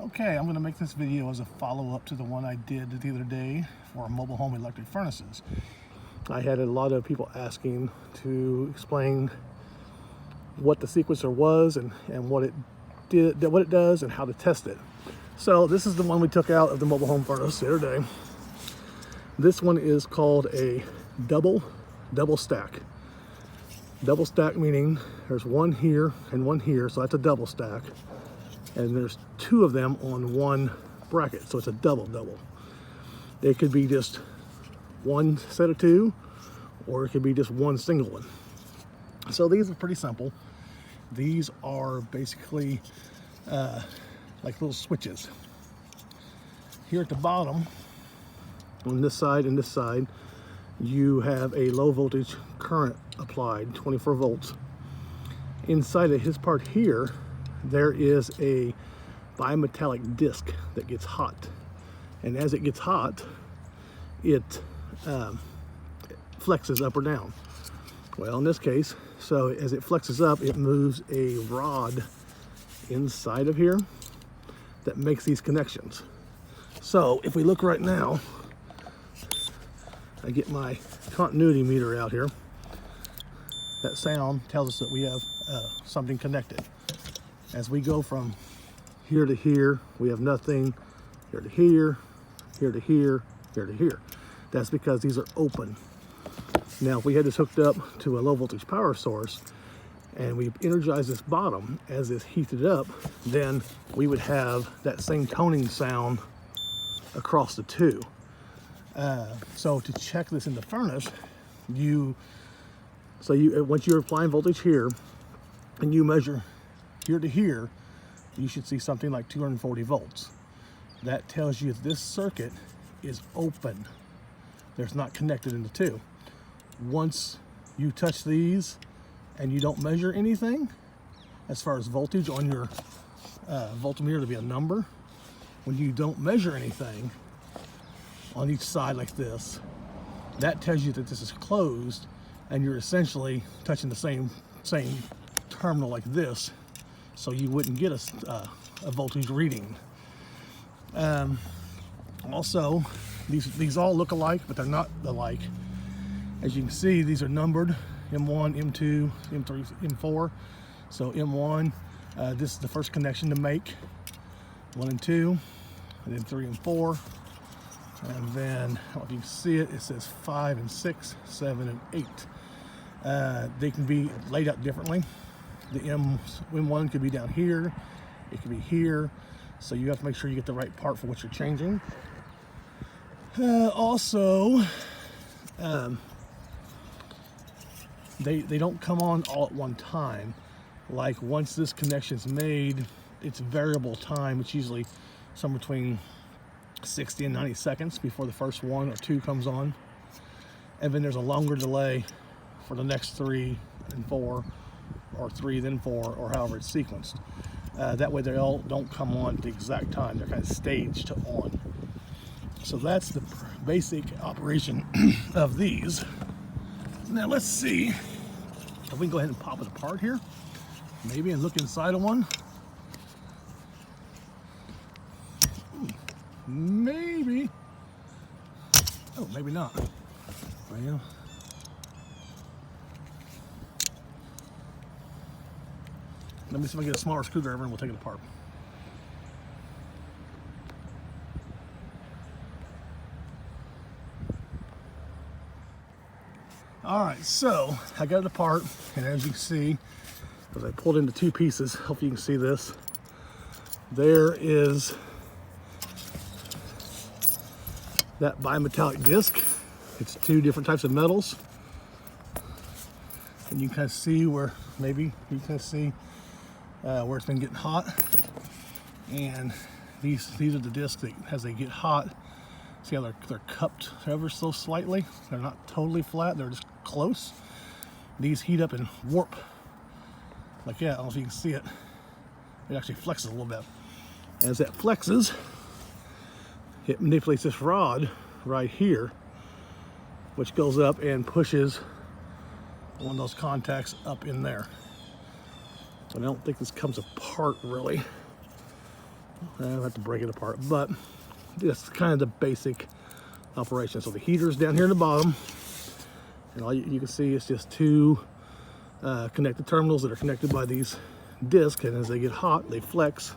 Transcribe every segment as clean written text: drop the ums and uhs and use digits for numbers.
Okay, I'm going to make this video as a follow-up to the one I did the other day for mobile home electric furnaces. I had a lot of people asking to explain what the sequencer was and what it did, what it does, and how to test it. So this is the one we took out of the mobile home furnace the other day. This one is called a double stack. Double stack meaning there's one here and one here, so that's a double stack. And there's two of them on one bracket, so it's a double. It could be just one set of two, or it could be just one single one. So these are pretty simple. These are basically like little switches. Here at the bottom, on this side and this side, you have a low voltage current applied, 24 volts. Inside of his part here, there is a bimetallic disc that gets hot, and as it gets hot, it flexes up or down. Well, in this case, so as it flexes up, it moves a rod inside of here that makes these connections. So if we look right now, I get my continuity meter out here. That sound tells us that we have something connected. As we go from here to here, we have nothing. Here to here, here to here, here to here. That's because these are open. Now, if we had this hooked up to a low voltage power source and we energize this bottom as it's heated up, then we would have that same toning sound across the two. So to check this in the furnace, once you're applying voltage here and you measure here to here, you should see something like 240 volts. That tells you this circuit is open. There's not connected into two. Once you touch these and you don't measure anything as far as voltage on your voltmeter to be a number, when you don't measure anything on each side like this, that tells you that this is closed and you're essentially touching the same terminal like this, so you wouldn't get a voltage reading. Also, these all look alike, but they're not alike. As you can see, these are numbered: M1, M2, M3, M4. So M1, this is the first connection to make, 1 and 2, and then 3 and 4. And then, I don't know if you can see it, it says 5 and 6, 7 and 8. They can be laid out differently. The M1 could be down here, it could be here, so you have to make sure you get the right part for what you're changing. Also, they don't come on all at one time. Like once this connection is made, it's variable time. It's usually somewhere between 60 and 90 seconds before the first one or two comes on. And then there's a longer delay for the next 3 and 4, or 3 then 4, or however it's sequenced. That way they all don't come on at the exact time. They're kind of staged to on. So that's the basic operation of these. Now let's see if we can go ahead and pop it apart here, maybe, and look inside of one. Maybe. Oh, maybe not. Well, let me see if I can get a smaller screwdriver and we'll take it apart. All right, so I got it apart, and as you can see, as I pulled into two pieces, hope you can see this, there is that bimetallic disc. It's two different types of metals, and you can kind of see where, maybe you can see where it's been getting hot. And these are the discs that, as they get hot, see how they're cupped ever so slightly. They're not totally flat, they're just close. These heat up and warp like that. I don't know if you can see it. It actually flexes a little bit. As that flexes, it manipulates this rod right here, which goes up and pushes one of those contacts up in there. But I don't think this comes apart really. I'll have to break it apart, but just kind of the basic operation. So the heater's down here in the bottom, and all you can see is just two connected terminals that are connected by these discs, and as they get hot, they flex.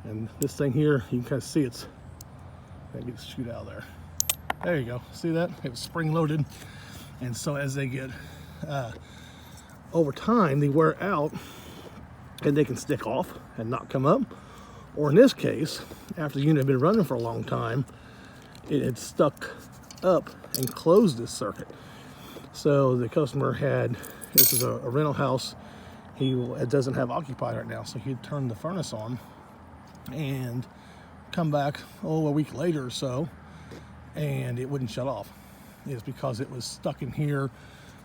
And this thing here, you can kind of see it's, I get to shoot out of there. There you go. See that? It was spring loaded. And so as they get, over time, they wear out and they can stick off and not come up. Or in this case, after the unit had been running for a long time, it had stuck up and closed this circuit. So the customer had, this is a rental house, it doesn't have occupied right now, so he'd turn the furnace on and come back, a week later or so, and it wouldn't shut off. It's because it was stuck in here,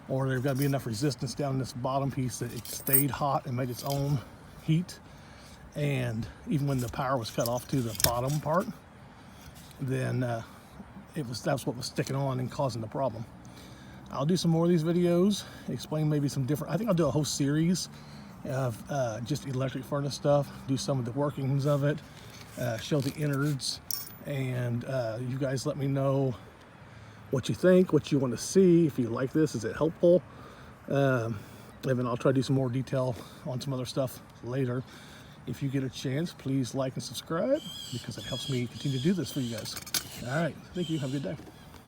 or there's got to be enough resistance down in this bottom piece that it stayed hot and made its own heat. And even when the power was cut off to the bottom part, then that's what was sticking on and causing the problem. I'll do some more of these videos, explain maybe some different, I think I'll do a whole series of just electric furnace stuff, do some of the workings of it, show the innards, and you guys let me know what you think, what you want to see, if you like this, is it helpful? And then I'll try to do some more detail on some other stuff later. If you get a chance, please like and subscribe, because it helps me continue to do this for you guys. All right, thank you, have a good day.